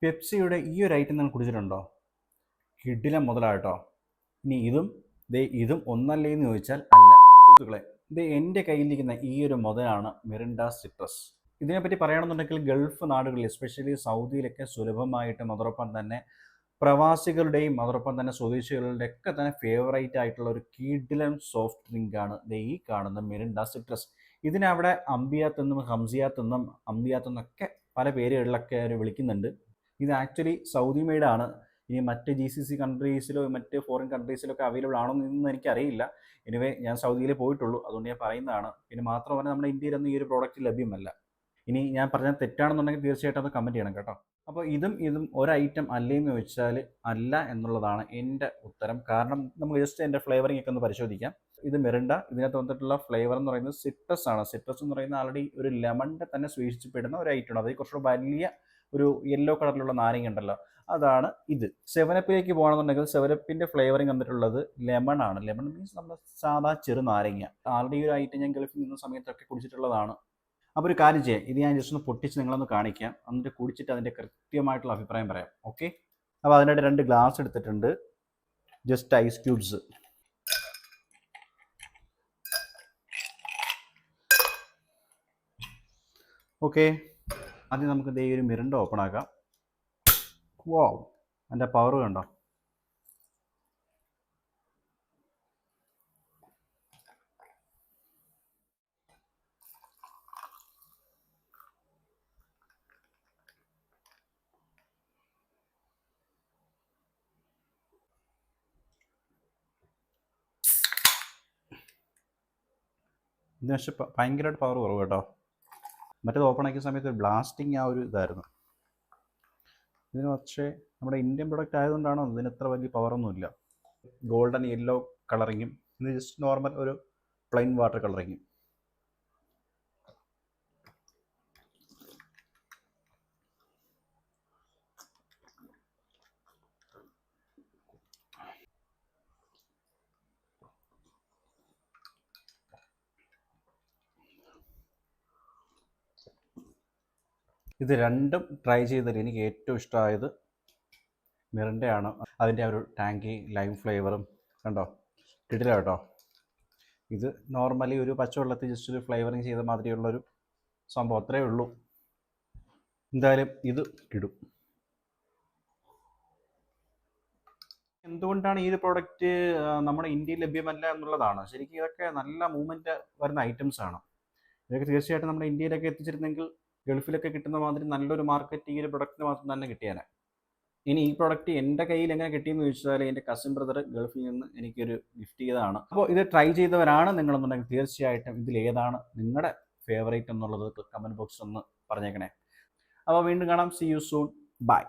പെപ്സിയുടെ ഈ ഒരു ഐറ്റം നിങ്ങൾ കുടിച്ചിട്ടുണ്ടോ? കിടിലം മുതലാട്ടോ. ഇനി ഇതും ഒന്നല്ലേ എന്ന് ചോദിച്ചാൽ അല്ല. സുഹൃത്തുക്കളെ, ഇത് എൻ്റെ കയ്യിലിരിക്കുന്ന ഈ ഒരു മുതലാണ് മിറിൻഡ സിട്രസ്. ഇതിനെപ്പറ്റി പറയുകയാണെന്നുണ്ടെങ്കിൽ ഗൾഫ് നാടുകളിൽ എസ്പെഷ്യലി സൗദിയിലൊക്കെ സുലഭമായിട്ടും അതോടൊപ്പം തന്നെ പ്രവാസികളുടെയും അതോടൊപ്പം തന്നെ സ്വദേശികളുടെ ഒക്കെ തന്നെ ഫേവറേറ്റ് ആയിട്ടുള്ള ഒരു കിടിലൻ സോഫ്റ്റ് ഡ്രിങ്കാണ് ഈ കാണുന്ന മിറിൻഡ സിട്രസ്. ഇതിനവിടെ അംബിയാത്ത് എന്നും ഹംസിയാത്ത് എന്നും അംബിയാത്ത് എന്നൊക്കെ പല പേരുകളിലൊക്കെ അവർ വിളിക്കുന്നുണ്ട്. ഇത് ആക്ച്വലി സൗദി മെയ്ഡാണ്. ഇനി മറ്റ് GCC കൺട്രീസിലോ മറ്റ് ഫോറിൻ കൺട്രീസിലൊക്കെ അവൈലബിൾ ആണോ എന്ന് എനിക്കറിയില്ല. എനിവേ ഞാൻ സൗദിയിൽ പോയിട്ടുള്ളൂ, അതുകൊണ്ട് ഞാൻ പറയുന്നതാണ്. പിന്നെ മാത്രമല്ല നമ്മുടെ ഇന്ത്യയിലൊന്നും ഈ ഒരു പ്രോഡക്റ്റ് ലഭ്യമല്ല. ഇനി ഞാൻ പറഞ്ഞത് തെറ്റാണെന്നുണ്ടെങ്കിൽ തീർച്ചയായിട്ടും അത് കമൻറ്റ് ചെയ്യണം കേട്ടോ. അപ്പോൾ ഇതും ഒരു ഐറ്റം അല്ലേന്ന് ചോദിച്ചാൽ അല്ല എന്നുള്ളതാണ് എൻ്റെ ഉത്തരം. കാരണം നമുക്ക് ജസ്റ്റ് എൻ്റെ ഫ്ലേവറിംഗ് ഒക്കെ ഒന്ന് പരിശോധിക്കാം. ഇത് മിറിൻഡ, ഇതിനകത്ത് വന്നിട്ടുള്ള ഫ്ലേവർ എന്ന് പറയുന്നത് സിട്രസ് ആണ്. സിട്രസ് എന്ന് പറയുന്നത് ആൾറെഡി ഒരു ലെമണിൻ്റെ തന്നെ സൂക്ഷിച്ചപ്പെടുന്ന ഒരു ഐറ്റമാണ്. അത് കുറച്ചുകൂടെ വലിയ ഒരു യെല്ലോ കളറിലുള്ള നാരങ്ങ ഉണ്ടല്ലോ, അതാണ് ഇത്. സെവനപ്പിലേക്ക് പോകണമെന്നുണ്ടെങ്കിൽ സെവനപ്പിൻ്റെ ഫ്ലേവറിങ് വന്നിട്ടുള്ളത് ലെമൺ ആണ്. ലെമൺ മീൻസ് നമ്മുടെ സാധാ ചെറു നാരങ്ങ. ആൾറെഡി ഒരു ഐറ്റം ഞാൻ ഗൾഫിൽ നിന്ന സമയത്തൊക്കെ കുടിച്ചിട്ടുള്ളതാണ്. അപ്പോൾ ഒരു കാര്യം ചെയ്യാം, ഇത് ഞാൻ ജസ്റ്റ് ഒന്ന് പൊട്ടിച്ച് നിങ്ങളൊന്ന് കാണിക്കാം, എന്നിട്ട് കുടിച്ചിട്ട് അതിൻ്റെ കൃത്യമായിട്ടുള്ള അഭിപ്രായം പറയാം. ഓക്കെ, അപ്പോൾ അതിനായിട്ട് 2 ഗ്ലാസ് എടുത്തിട്ടുണ്ട്. Just ice cubes. ഓക്കെ, ആദ്യം നമുക്ക് ഈ ഒരു മിറിൻഡ ഓപ്പൺ ആക്കാം. വാവ്, അതിൻ്റെ പവർ കണ്ടോ? ഇതിന് പക്ഷേ ഭയങ്കരമായിട്ട് പവർ കുറവ് കേട്ടോ. മറ്റേത് ഓപ്പൺ ആക്കിയ സമയത്ത് ഒരു ബ്ലാസ്റ്റിംഗ് ആ ഒരു ഇതായിരുന്നു. ഇതിന് പക്ഷേ നമ്മുടെ ഇന്ത്യൻ പ്രൊഡക്റ്റ് ആയതുകൊണ്ടാണോ ഇതിന് ഇത്ര വലിയ പവറൊന്നുമില്ല. ഗോൾഡൻ യെല്ലോ കളറിങ്ങും ഇത് ജസ്റ്റ് നോർമൽ ഒരു പ്ലെയിൻ വാട്ടർ കളറിങ്ങും. ഇത് രണ്ടും ട്രൈ ചെയ്തതിൽ എനിക്ക് ഏറ്റവും ഇഷ്ടമായത് മിറിൻഡയാണ്. അതിൻ്റെ ആ ഒരു ടാങ്കി ലൈം ഫ്ലേവറും കണ്ടോ, കിടില കേട്ടോ. ഇത് നോർമലി ഒരു പച്ചവെള്ളത്തിൽ ജസ്റ്റ് ഒരു ഫ്ലേവറിങ് ചെയ്ത മാതിരിയുള്ളൊരു സംഭവം, അത്രയേ ഉള്ളൂ. എന്തായാലും ഇത് കിടും. എന്തുകൊണ്ടാണ് ഈ ഒരു പ്രോഡക്റ്റ് നമ്മുടെ ഇന്ത്യയിൽ ലഭ്യമല്ല എന്നുള്ളതാണ്. ശരിക്കും ഇതൊക്കെ നല്ല മൂവ്മെൻറ്റ് വരുന്ന ഐറ്റംസ് ആണ്. ഇതൊക്കെ തീർച്ചയായിട്ടും നമ്മുടെ ഇന്ത്യയിലൊക്കെ എത്തിച്ചിരുന്നെങ്കിൽ ഗൾഫിലൊക്കെ കിട്ടുന്ന മാതിരി നല്ലൊരു മാർക്കറ്റ് ഈ ഒരു പ്രൊഡക്റ്റിന് മാത്രം തന്നെ കിട്ടിയാനെ. ഇനി ഈ പ്രോഡക്റ്റ് എൻ്റെ കയ്യിൽ എങ്ങനെ കിട്ടിയെന്ന് ചോദിച്ചാൽ എൻ്റെ കസിൻ ബ്രദർ ഗൾഫിൽ നിന്ന് എനിക്കൊരു ഗിഫ്റ്റ് ചെയ്തതാണ്. അപ്പോൾ ഇത് ട്രൈ ചെയ്തവരാണ് നിങ്ങളെന്നുണ്ടെങ്കിൽ തീർച്ചയായിട്ടും ഇതിലേതാണ് നിങ്ങളുടെ ഫേവറേറ്റ് എന്നുള്ളത് കമൻറ്റ് ബോക്സിൽ ഒന്ന് പറഞ്ഞേക്കണേ. അപ്പോൾ വീണ്ടും കാണാം. See you soon. ബൈ.